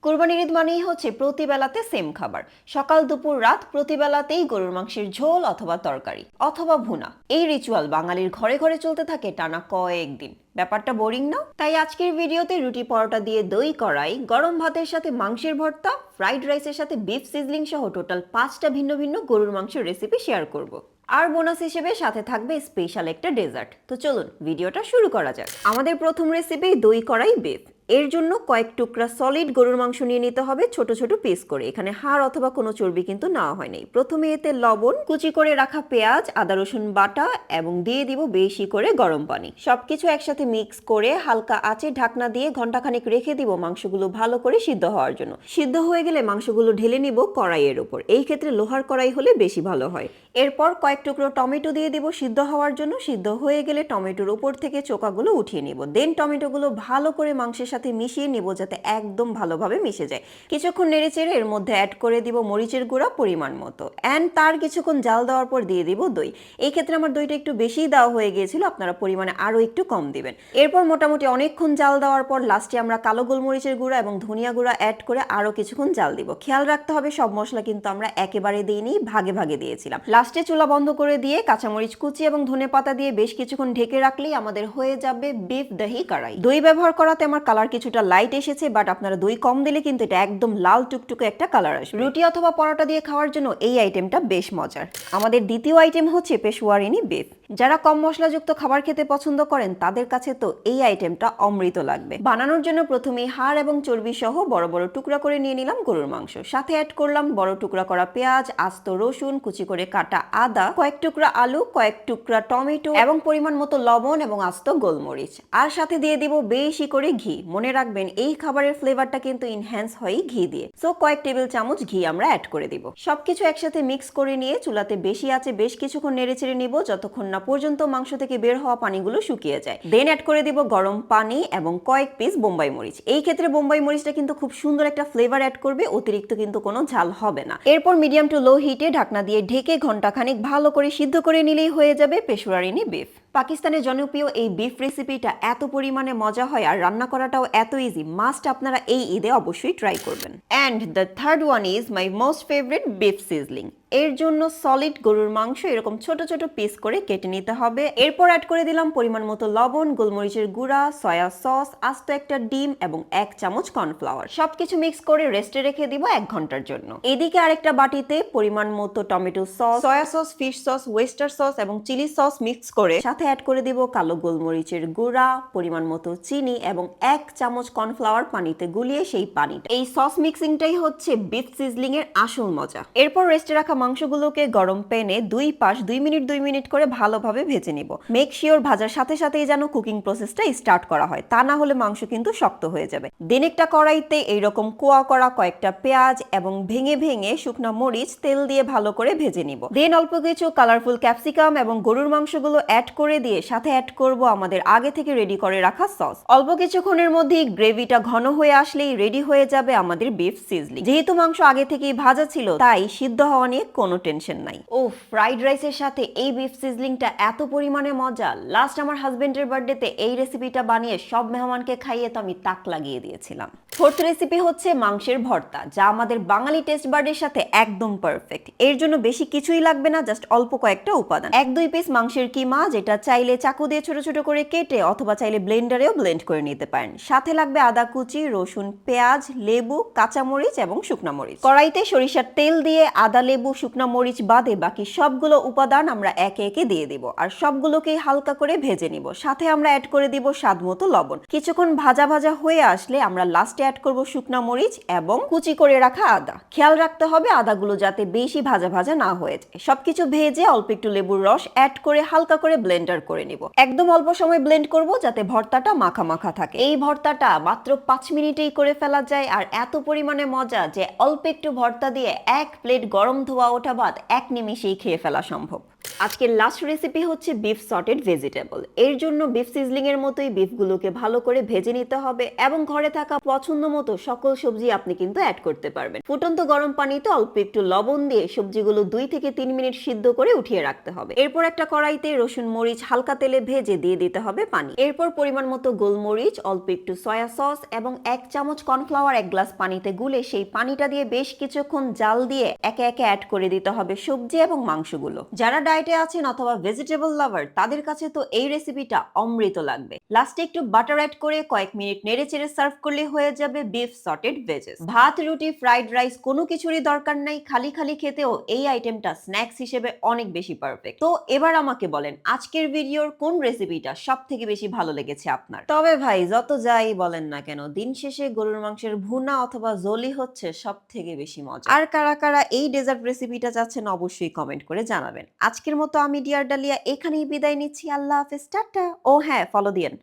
কুরবানির ঈদ মানেই হচ্ছে প্রতিবেলাতে সেম খাবার। সকাল দুপুর রাত প্রতিবেলাতেই গরুর মাংসের ঝোল অথবা তরকারি অথবা ভুনা। এই রিচুয়াল বাঙালির ঘরে ঘরে চলতে থাকে টানা কয়েকদিন। ব্যাপারটা বোরিং না? তাই আজকের ভিডিওতে রুটি পরোটা দিয়ে দই কড়াই, গরম ভাতের সাথে মাংসের ভর্তা, ফ্রাইড রাইসের সাথে বিফ সিজলিং সহ টোটাল 5টা ভিন্ন ভিন্ন গরুর মাংসের রেসিপি শেয়ার করব। আর বোনাস হিসেবে সাথে থাকবে স্পেশাল একটা ডেজার্ট। তো চলুন ভিডিওটা শুরু করা যাক। আমাদের প্রথম রেসিপি দই কড়াই বিফ। এর জন্য কয়েক টুকরা সলিড গরুর মাংস নিয়ে নিতে হবে ছোট ছোট পিস করে। এখানে হাড় অথবা কোনো চর্বি কিন্তু নেওয়া হয়নি। প্রথমে এতে লবণ, কুচি করে রাখা পেঁয়াজ, আদা রসুন বাটা এবং দিয়ে দিব বেশি করে গরম পানি। সবকিছু একসাথে মিক্স করে হালকা আঁচে ঢাকনা দিয়ে ঘন্টাখানেক রেখে দিব মাংসগুলো ভালো করে সিদ্ধ হওয়ার জন্য। সিদ্ধ হয়ে গেলে মাংসগুলো ঢেলে নিব কড়াইয়ের উপর। এই ক্ষেত্রে লোহার কড়াই হলে বেশি ভালো হয়। এরপর কয়েক টুকরো টমেটো দিয়ে দিব সিদ্ধ হওয়ার জন্য। সিদ্ধ হয়ে গেলে টমেটোর উপর থেকে চোকাগুলো উঠিয়ে নিব। দেন টমেটোগুলো ভালো করে মাংসের সাথে মিশিয়ে নিব যাতে একদম ভালোভাবে মিশে যায়। কিছুক্ষণ নেড়েচেড়ে এর মধ্যে অ্যাড করে দিব মরিচের গুঁড়া পরিমাণ মতো। অ্যান্ড তার কিছুক্ষণ জাল দেওয়ার পর দিয়ে দিব দই। এই ক্ষেত্রে আমার দইটা একটু বেশিই দেওয়া হয়ে গিয়েছিল, আপনারা পরিমাণে আরও একটু কম দিবেন। এরপর মোটামুটি অনেকক্ষণ জাল দেওয়ার পর লাস্টে আমরা কালো গোলমরিচের গুঁড়া এবং ধনিয়া গুঁড়া অ্যাড করে আরও কিছুক্ষণ জাল দিব। খেয়াল রাখতে হবে সব মশলা কিন্তু আমরা একেবারে দিইনি, ভাগে ভাগে দিয়েছিলাম। লাস্টে চুলা বন্ধ করে দিয়ে কাঁচামরিচ কুচি এবং ধনেপাতা দিয়ে বেশ কিছুক্ষণ ঢেকে রাখলেই আমাদের হয়ে যাবে বিফ দহি কড়াই। দই ব্যবহার করাতে আমার কালার কিছুটা লাইট এসেছে, বাট আপনারা দই কম দিলে কিন্তু এটা একদম লাল টুকটুকে একটা কালার আসবে। রুটি অথবা পরোটা দিয়ে খাওয়ার জন্য এই আইটেমটা বেশ মজার। আমাদের দ্বিতীয় আইটেম হচ্ছে পেশওয়ারিনি বিফ। যারা কম মশলাযুক্ত খাবার খেতে পছন্দ করেন তাদের কাছে তো এই আইটেমটা অমৃত লাগবে। বানানোর জন্য প্রথমে হাড় এবং চর্বি সহ বড় বড় টুকরা করে নিয়ে নিলাম গরুর মাংস। সাথে অ্যাড করলাম বড় টুকরা করা পেঁয়াজ, আস্ত রসুন, কুচি করে কাটা আদা, কয়েক টুকরা আলু, কয়েক টুকরা টমেটো এবং পরিমাণ মতো লবণ এবং আস্ত গোলমরিচ। আর সাথে দিয়ে দিব বেশি করে ঘি। মনে রাখবেন এই খাবারের ফ্লেভারটা কিন্তু ইনহ্যান্স হয় ঘি দিয়ে। সো কয়েক টেবিল চামচ ঘি আমরা অ্যাড করে দিব। সবকিছু একসাথে মিক্স করে নিয়ে চুলাতে বেশি আছে বেশ কিছুক্ষণ নেড়েচেড়ে নিব যতক্ষণ না পর্যন্ত মাংস থেকে বের হওয়া পানিগুলো শুকিয়ে যায়। দেন অ্যাড করে দিব গরম পানি এবং কয়েক পিস বোম্বাই মরিচ। এই ক্ষেত্রে বোম্বাই মরিচটা কিন্তু খুব সুন্দর একটা ফ্লেভার অ্যাড করবে, অতিরিক্ত কিন্তু কোনো ঝাল হবে না। এরপর মিডিয়াম টু লো হিটে ঢাকনা দিয়ে ঢেকে ঘন্টাখানেক ভালো করে সিদ্ধ করে নিলেই হয়ে যাবে পেশওয়ারিনি বিফ। পাকিস্তানের জনপ্রিয় এই বিফ রেসিপিটা এত পরিমাণে মজা হয় আর রান্না করাটাও এত ইজি, মাস্ট আপনারা এই ঈদে অবশ্যই ট্রাই করবেন। And the third one is my most favourite beef sizzling. এর জন্য সলিড গরুর মাংস এরকম ছোট ছোট পিস করে কেটে নিতে হবে। এরপর অ্যাড করে দিলাম পরিমাণ মতো লবণ, গোলমরিচের গুঁড়া, সয়া সস, আস্ত একটা ডিম এবং 1 চামচ কর্নফ্লাওয়ার। সবকিছু মিক্স করে রেস্টে রেখে দিব 1 ঘন্টার জন্য। এদিকে আরেকটা বাটিতে পরিমাণ মতো tomato sauce, soya sauce, fish sauce, oyster sauce এবং চিলি সস মিক্স করে সাথে অ্যাড করে দিব কালো গোলমরিচের গুঁড়া, পরিমাণ মতো চিনি এবং 1 চামচ কর্নফ্লাওয়ার পানিতে গুলিয়ে সেই পানিটা। এই সস মিক্সিংটাই হচ্ছে বিফ সিজলিং এর আসল মজা। এরপর রেস্টে রাখা মাংসগুলোকে গরম প্যানে দুই পাশ 2 মিনিট করে ভালোভাবে ভেজে নিব। মেক শিওর ভাজার সাথে সাথেই যেন কুকিং প্রসেসটা স্টার্ট করা হয়, তা না হলে মাংস কিন্তু শক্ত হয়ে যাবে। দেন একটা কড়াইতে এইরকম কোয়া করা কয়েকটা পেঁয়াজ এবং ভেঙে ভেঙে শুকনা মরিচ তেল দিয়ে ভালো করে ভেজে নিব। দেন অল্প কিছু কালারফুল ক্যাপসিকাম এবং গরুর মাংসগুলো অ্যাড করে দিয়ে সাথে অ্যাড করব আমাদের আগে থেকে রেডি করে রাখা সস। অল্প কিছুক্ষণের মধ্যেই গ্রেভিটা ঘন হয়ে আসলেই রেডি হয়ে যাবে আমাদের বিফ সিজলিং। যেহেতু মাংস আগে থেকেই ভাজা ছিল তাই সিদ্ধ হওয়া নিয়ে কোনো টেনশন নাই। ও ফ্রাইড রাইসের সাথে এই বিফ সিজলিংটা এত পরিমাণে মজা, লাস্ট আমার হাজবেন্ডের বার্থডেতে এই রেসিপিটা বানিয়ে সব মেহমানকে খাইয়ে তো আমি তাক লাগিয়ে দিয়েছিলাম। ফোর্থ রেসিপি হচ্ছে মাংসের ভর্তা, যা আমাদের বাঙালি টেস্ট বার্ডের সাথে একদম পারফেক্ট। এর জন্য বেশি কিছুই লাগবে না, জাস্ট অল্প কয়েকটা উপাদান। 1-2 পিস মাংসের কিমা, যেটা চাইলে চাকু দিয়ে ছোট ছোট করে কেটে অথবা চাইলে ব্লেন্ডারেও ব্লেন্ড করে নিতে পারেন। সাথে লাগবে আদা কুচি, রসুন, পেঁয়াজ, লেবু, কাঁচামরিচ এবং শুকনা মরিচ। কড়াইতে সরিষার তেল দিয়ে আদা, লেবু, শুকনা মরিচ বাদে বাকি সবগুলো উপাদান আমরা একে একে দিয়ে দিব আর সবগুলোকেই হালকা করে ভেজে নিব। সাথে আমরা অ্যাড করে দিব স্বাদ মতো লবণ। কিছুক্ষণ ভাজা ভাজা হয়ে আসলে আমরা লাস্টে অ্যাড করব শুকনা মরিচ এবং কুচি করে রাখা আদা। খেয়াল রাখতে হবে আদাগুলো যাতে বেশি ভাজা ভাজা না হয়ে যায়। সবকিছু ভেজে অল্প একটু লেবুর রস অ্যাড করে হালকা করে ব্লেন্ডার করে নিব। একদম অল্প সময় ব্লেন্ড করব যাতে ভর্তাটা মাখা মাখা থাকে। এই ভর্তাটা মাত্র 5 মিনিটেই করে ফেলা যায় আর এত পরিমাণে মজা যে অল্প একটু ভর্তা দিয়ে 1 প্লেট গরম ধোয়া ওঠা ভাত 1 নিমিষেই খেয়ে ফেলা সম্ভব। আজকের লাস্ট রেসিপি হচ্ছে বিফ সটেড ভেজিটেবল। এর জন্য বিফ সিজলিং এর মতোই বিফগুলোকে ভালো করে ভেজে নিতে হবে এবং ঘরে থাকা পছন্দ মতো সকল সবজি আপনি কিন্তু অ্যাড করতে পারবেন। ফুটন্ত গরম পানিতে অল্প একটু লবণ দিয়ে সবজিগুলো 2 থেকে 3 মিনিট সিদ্ধ করে উঠিয়ে রাখতে হবে। এরপর একটা কড়াইতে রসুন মরিচ হালকা তেলে ভেজে দিয়ে দিতে হবে পানি। এরপর পরিমাণ মতো গোলমরিচ, অল্প একটু সয়া সস এবং 1 চামচ কর্নফ্লাওয়ার 1 গ্লাস পানিতে গুলে সেই পানিটা দিয়ে বেশ কিছুক্ষণ জাল দিয়ে একে একে অ্যাড করে দিতে হবে সবজি এবং মাংসগুলো। যারা ডায়েটে আছেন অথবা ভেজিটেবল লাভার তাদের কাছে তো এই রেসিপিটা অমৃত লাগবে। লাস্টে একটু বাটার অ্যাড করে কয়েক মিনিট নেড়েচেড়ে সার্ভ করলে হয়ে যাবে বিফ সটেড ভেজেস। ভাত, রুটি, ফ্রাইড রাইস কোনো কিছুরই দরকার নাই, খালি খালি খেতেও এই আইটেমটা স্ন্যাক্স হিসেবে অনেক বেশি পারফেক্ট। তো এবার আমাকে বলেন আজকের ভিডিওর কোন রেসিপিটা সব থেকে বেশি ভালো লেগেছে আপনার? তবে ভাই যত যাই বলেন না কেন, দিন শেষে গরুর মাংসের ভুনা অথবা জলি হচ্ছে সব থেকে বেশি মজা। আর কারা কারা এই ডেজার্ট রেসিপিটা চাচ্ছেন অবশ্যই কমেন্ট করে জানাবেন। আজকের মতো আমি ডিয়ার ডালিয়া এখানেই বিদায় নিচ্ছি। আল্লাহ হাফেজ, টাটা। ও হ্যাঁ, ফলো দিয়েন।